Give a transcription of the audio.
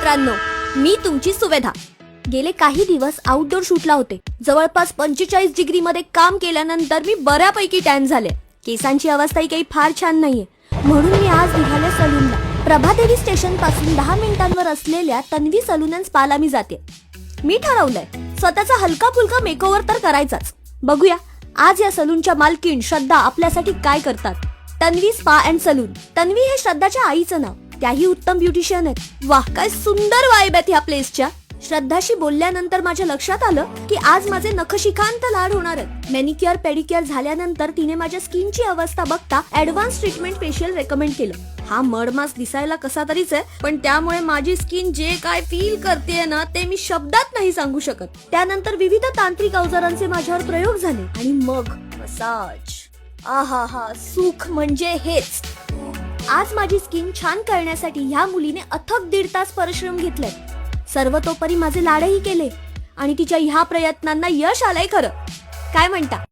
मित्रांनो, मी तुमची सुवेधा. गेले काही दिवस आउटडोर शूटला होते. जवळपास 45 डिग्री मध्ये काम केल्यानंतर मी बऱ्यापैकी टॅन झाले. केसांची अवस्थाही काही फार छान नाहीये. म्हणून मी आज निघाले सलूनला. प्रभादेवी स्टेशन पासून 10 मिनिटांवर असलेल्या तन्वी सलून अँड स्पाला मी जाते. मी ठरवलंय स्वतःचा हलका फुलका मेकओव्हर तर करायचाच. बघूया आज या सलूनच्या मालकीण श्रद्धा आपल्यासाठी काय करतात. Tanvi spa and salon. Tanvi हे श्रद्धाच्या आईचं नाव. त्याही उत्तम ब्युटिशियन आहेत. वाह, काय सुंदर वाईब आहेत ह्या प्लेसच्या. श्रद्धाशी बोलल्यानंतर माझ्या लक्षात आलं की आज माझे नखशिखांत लाड होणार आहेत. मॅनिक्युअर पेडिक्युअर झाल्यानंतर तिने माझ्या स्किनची अवस्था बघता ऍडव्हान्स ट्रीटमेंट फेशियल रेकमेंड केलं. हा मड मास्क दिसायला कसा तरीच आहे, पण त्यामुळे माझी स्किन जे काय फील करते ना ते मी शब्दात नाही सांगू शकत. त्यानंतर विविध तांत्रिक अवजारांचे माझ्यावर प्रयोग झाले आणि मग मसाज. आहा हा, सुख म्हणजे हेच. आज माझी स्किन छान करण्यासाठी ह्या मुलीने अथक 1.5 तास परिश्रम घेतले. सर्वतोपरी माझे लाडही केले आणि तिच्या ह्या प्रयत्नांना यश आलंय खरं. काय म्हणता?